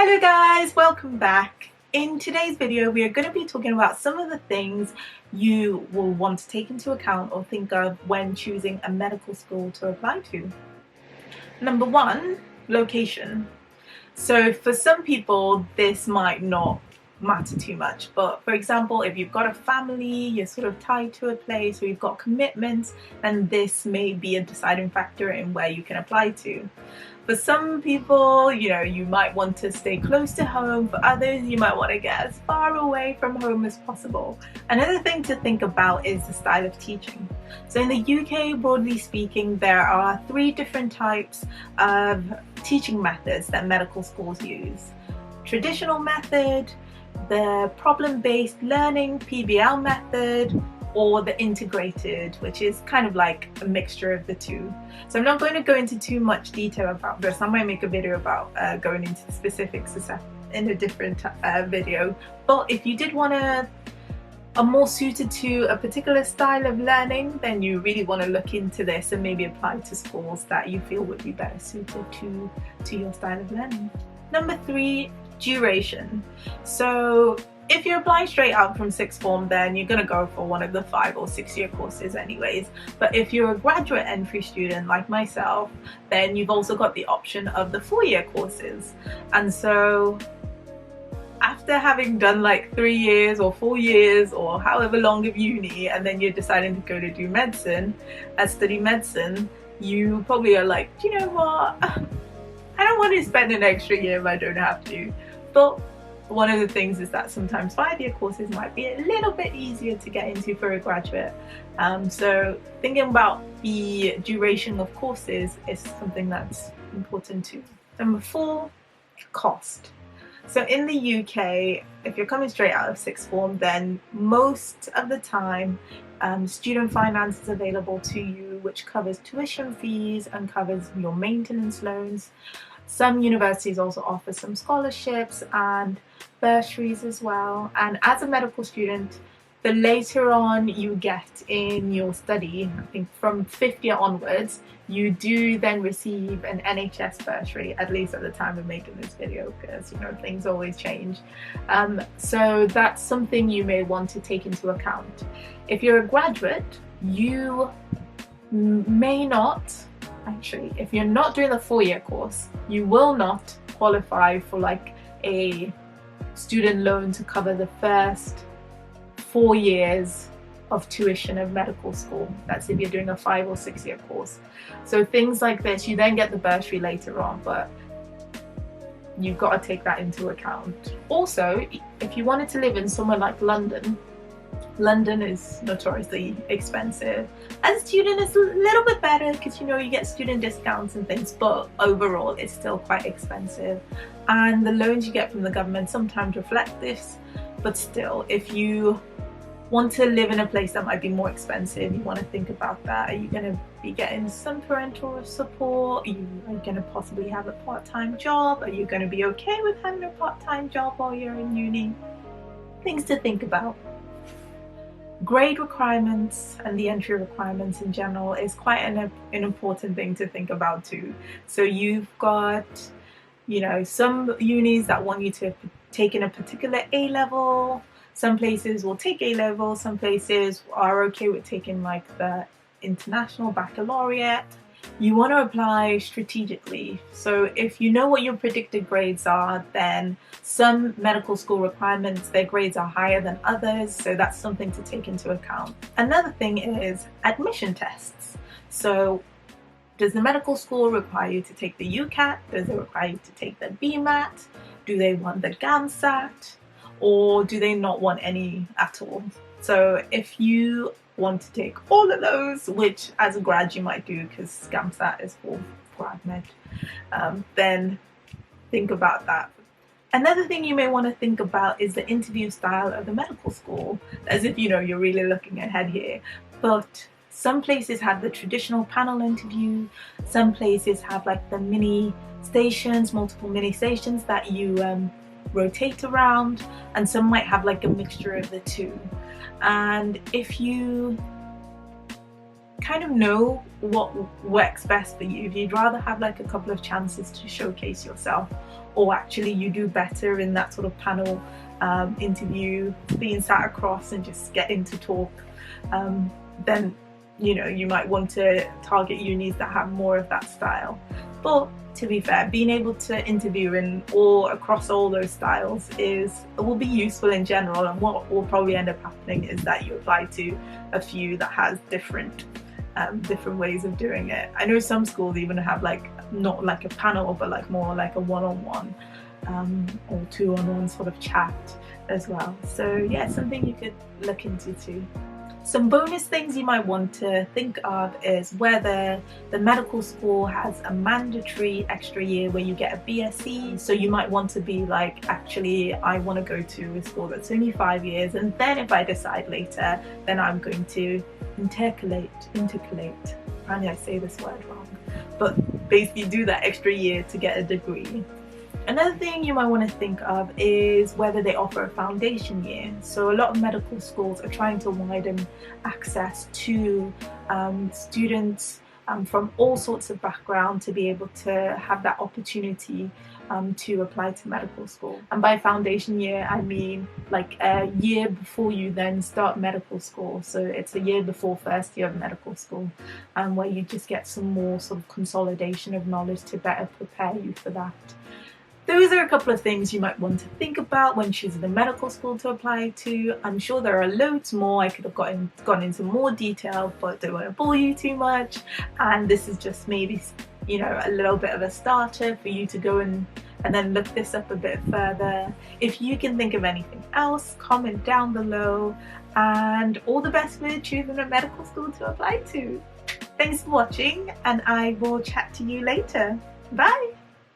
Hello guys, welcome back. In today's video we are going to be talking about some of the things you will want to take into account or think of when choosing a medical school to apply to. Number one, location. So for some people this might not matter too much, but for example, if you've got a family, you're sort of tied to a place, or you've got commitments, then this may be a deciding factor in where you can apply to. For some people, you might want to stay close to home. For others, you might want to get as far away from home as possible. Another thing to think about is the style of teaching. So in the UK, broadly speaking, there are 3 different types of teaching methods that medical schools use. Traditional method, the problem-based learning PBL method, or the integrated, which is kind of like a mixture of the two. So I'm not going to go into too much detail about this. I might make a video about going into the specifics in a different video. But if you did want are more suited to a particular style of learning, then you really want to look into this and maybe apply to schools that you feel would be better suited to your style of learning. Number 3, duration. So if you're applying straight out from sixth form, then you're going to go for one of the 5 or 6 year courses anyways. But if you're a graduate entry student like myself, then you've also got the option of the 4-year courses. And so after having done like 3 years or 4 years or however long of uni, and then you're deciding to go to do medicine, study medicine, you probably are like, you know what, I don't want to spend an extra year if I don't have to. But one of the things is that sometimes 5-year courses might be a little bit easier to get into for a graduate. So thinking about the duration of courses is something that's important too. Number 4, cost. So in the UK, if you're coming straight out of sixth form, then most of the time student finance is available to you, which covers tuition fees and covers your maintenance loans. Some universities also offer some scholarships and bursaries as well. And as a medical student, the later on you get in your study, I think from 5th year onwards, you do then receive an NHS bursary, at least at the time of making this video, because things always change. So that's something you may want to take into account. If you're a graduate, you may not, actually, if you're not doing the 4-year course, you will not qualify for like a student loan to cover the first 4 years of tuition of medical school. That's if you're doing a 5 or 6 year course. So things like this, you then get the bursary later on, but you've got to take that into account. Also, if you wanted to live in somewhere like London, London is notoriously expensive. As a student, it's a little bit better because you get student discounts and things, but overall it's still quite expensive. And the loans you get from the government sometimes reflect this, but still, if you want to live in a place that might be more expensive, you want to think about that. Are you going to be getting some parental support? Are you going to possibly have a part-time job? Are you going to be okay with having a part-time job while you're in uni? Things to think about. Grade requirements and the entry requirements in general is quite an important thing to think about too. So you've got, some unis that want you to have taken a particular A level. Some places will take A level. Some places are okay with taking like the international baccalaureate. You want to apply strategically. So if you know what your predicted grades are, then some medical school requirements, their grades are higher than others. So that's something to take into account. Another thing is admission tests. So does the medical school require you to take the UCAT? Does it require you to take the BMAT? Do they want the GAMSAT? Or do they not want any at all? So if you want to take all of those, which as a grad you might do because GAMSAT is for grad med, then think about that. Another thing you may want to think about is the interview style of the medical school, as if you're really looking ahead here. But some places have the traditional panel interview, some places have like the mini stations, multiple mini stations that you rotate around, and some might have like a mixture of the two. And if you kind of know what works best for you, if you'd rather have like a couple of chances to showcase yourself, or actually you do better in that sort of panel interview, being sat across and just getting to talk, then you know, you might want to target unis that have more of that style. But to be fair, being able to interview in or across all those styles will be useful in general, and what will probably end up happening is that you apply to a few that has different ways of doing it. I know some schools even have like not like a panel, but like more like a one-on-one or two-on-one sort of chat as well. So yeah, something you could look into too. Some bonus things you might want to think of is whether the medical school has a mandatory extra year where you get a BSc. So you might want to be like, actually I want to go to a school that's only 5 years, and then if I decide later, then I'm going to intercalate, apparently I say this word wrong, but basically do that extra year to get a degree. Another thing you might want to think of is whether they offer a foundation year. So a lot of medical schools are trying to widen access to students from all sorts of backgrounds to be able to have that opportunity to apply to medical school. And by foundation year, I mean like a year before you then start medical school. So it's a year before first year of medical school, where you just get some more sort of consolidation of knowledge to better prepare you for that. Those are a couple of things you might want to think about when choosing a medical school to apply to. I'm sure there are loads more. I could have gone into more detail, but don't want to bore you too much. And this is just maybe, you know, a little bit of a starter for you to go and then look this up a bit further. If you can think of anything else, comment down below. And all the best with choosing a medical school to apply to. Thanks for watching, and I will chat to you later. Bye!